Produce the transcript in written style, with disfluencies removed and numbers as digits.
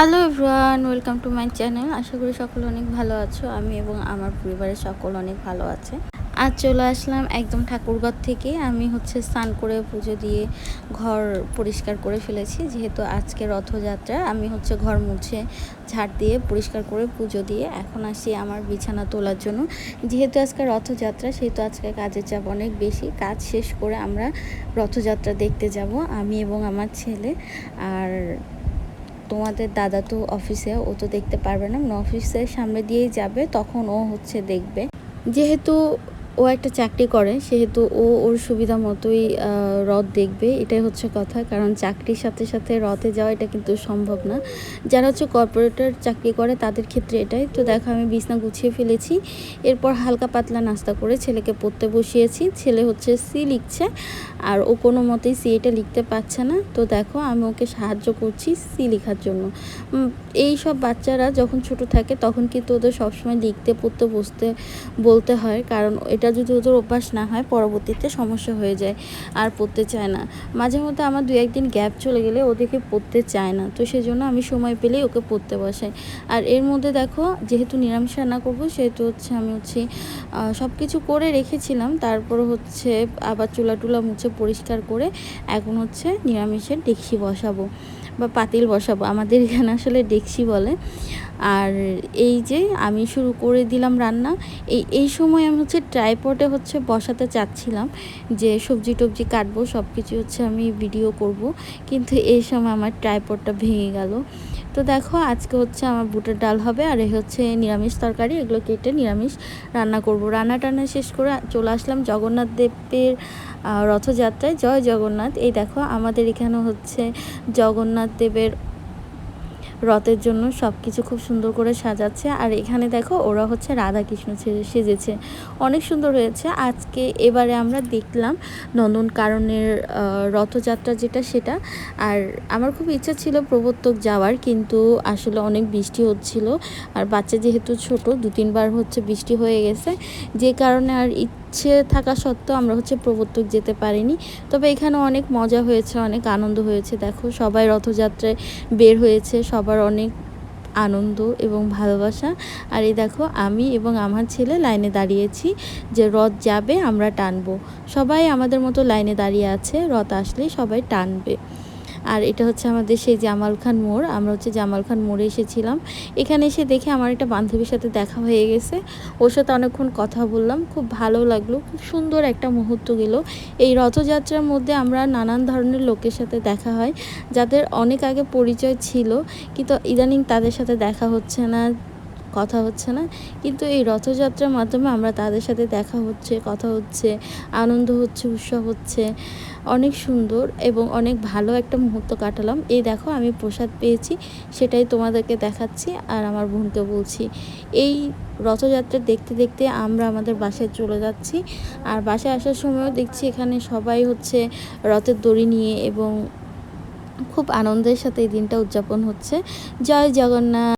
Hello everyone, welcome to my channel. আশা করি সকলে অনেক ভালো আছো। আমি এবং আমার পরিবারের সকল অনেক ভালো আছে। আজ চলে আসলাম একদম ঠাকুরঘর থেকে। আমি স্নান করে পুজো দিয়ে ঘর পরিষ্কার করে ফেলেছি। যেহেতু আজকে রথযাত্রা, আমি ঘর মুছে ঝাড় দিয়ে পরিষ্কার করে পুজো দিয়ে এখন আসি আমার বিছানা তোলার জন্য। যেহেতু আজকে রথযাত্রা, সেহেতু আজকে কাজের চাপ অনেক বেশি। কাজ শেষ করে আমরা রথযাত্রা দেখতে যাব, আমি এবং আমার ছেলে। আর তোমাদের দাদা তো অফিসে, ও তো দেখতে পারবে না, অফিসের সামনে দিয়েই যাবে, তখন ও দেখবে। যেহেতু ও একটা চাকরি করে, সেহেতু ও ওর সুবিধা মতোই রথ দেখবে, এটাই কথা। কারণ চাকরির সাথে সাথে রথে যাওয়া এটা কিন্তু সম্ভব না। যারা কর্পোরেটর চাকরি করে তাদের ক্ষেত্রে এটাই। তো দেখো, আমি বিছনা গুছিয়ে ফেলেছি। এরপর হালকা পাতলা নাস্তা করে ছেলেকে পড়তে বসিয়েছি। ছেলে সি লিখছে, আর ও কোনো মতেই সি এটা লিখতে পারছে না। তো দেখো, আমি ওকে সাহায্য করছি সি লেখার জন্য। এই সব বাচ্চারা যখন ছোট থাকে তখন কিন্তু ওদের সবসময় লিখতে পড়তে বলতে হয়, কারণ এটা যদি ওদের অভ্যাস না হয় পরবর্তীতে সমস্যা হয়ে যায়, আর পড়তে চায় না। মাঝে মধ্যে আমার 2-1 দিন গ্যাপ চলে গেলে ওদেরকে পড়তে চায় না, তো সেজন্য আমি সময় পেলেই ওকে পড়তে বসাই। আর এর মধ্যে দেখো, যেহেতু নিরামিষ রান্না করবো, সেহেতু আমি সব কিছু করে রেখেছিলাম। তারপর আবার চুলা টুলা মুছে পরিষ্কার করে এখন নিরামিষের ডেকচি বসাবো বা পাতিল বসাবো, আমাদের এখানে আসলে ডেকচি বলে। আর এই যে আমি শুরু করে দিলাম রান্না। এই সময় আমি ট্রাইপডে বসাতে চাচ্ছিলাম, যে সবজি টবজি কাটবো, সব কিছু আমি ভিডিও করব, কিন্তু এই সময় আমার ট্রাইপডটা ভেঙে গেল। তো দেখো, আজকে আমার বুটের ডাল হবে, আর নিরামিষ তরকারি, এগুলো কেটে নিরামিষ রান্না করব। রান্না টান্না শেষ করে চলে আসলাম জগন্নাথ দেবের রথযাত্রায়। জয় জগন্নাথ। এই দেখো, আমাদের এখানে জগন্নাথ দেবের রথের জন্য সব কিছু খুব সুন্দর করে সাজাচ্ছে। আর এখানে দেখো, ওরা রাধা কৃষ্ণ সেজেছে, অনেক সুন্দর হয়েছে। এবারে আমরা দেখলাম নন্দনকাননের রথযাত্রা যেটা, সেটা। আর আমার খুব ইচ্ছা ছিল প্রবর্তক যাওয়ার, কিন্তু আসলে অনেক বৃষ্টি হচ্ছিল, আর বাচ্চা যেহেতু ছোট, 2-3 বার বৃষ্টি হয়ে গেছে, যে কারণে আর ইচ্ছে থাকা সত্ত্বেও আমরা প্রবর্তক যেতে পারিনি। তবে এখানে অনেক মজা হয়েছে, অনেক আনন্দ হয়েছে। দেখো, সবাই রথযাত্রায় বের হয়েছে, সবার অনেক আনন্দ এবং ভালোবাসা। আর এই দেখো, আমি এবং আমার ছেলে লাইনে দাঁড়িয়েছি, যে রথ যাবে আমরা টানবো। সবাই আমাদের মতো লাইনে দাঁড়িয়ে আছে, রথ আসলেই সবাই টানবে। আর এটা আমাদের সেই জামাল খান মোড়। আমরা জামাল খান মোড়ে এসেছিলাম। এখানে এসে দেখে আমার একটা বান্ধবীর সাথে দেখা হয়ে গেছে, ওর সাথে অনেকক্ষণ কথা বললাম, খুব ভালো লাগলো, খুব সুন্দর একটা মুহূর্ত গেল। এই রথযাত্রার মধ্যে আমরা নানান ধরনের লোকের সাথে দেখা হয়, যাদের অনেক আগে পরিচয় ছিল, কিন্তু ইদানিং তাদের সাথে দেখা হচ্ছে না, কথা হচ্ছে না। কিন্তু এই রথযাত্রার মাধ্যমে আমরা তাদের সাথে দেখা হচ্ছে, কথা হচ্ছে, আনন্দ হচ্ছে, উৎসব হচ্ছে। অনেক সুন্দর এবং অনেক ভালো একটা মুহূর্ত কাটালাম। এই দেখো, আমি প্রসাদ পেয়েছি, সেটাই তোমাদেরকে দেখাচ্ছি, আর আমার বোনকে বলছি। এই রথযাত্রা দেখতে দেখতে আমরা আমাদের বাসায় চলে যাচ্ছি। আর বাসায় আসার সময়ও দেখছি এখানে সবাই রথের দড়ি নিয়ে, এবং খুব আনন্দের সাথে এই দিনটা উদযাপন হচ্ছে। জয় জগন্নাথ।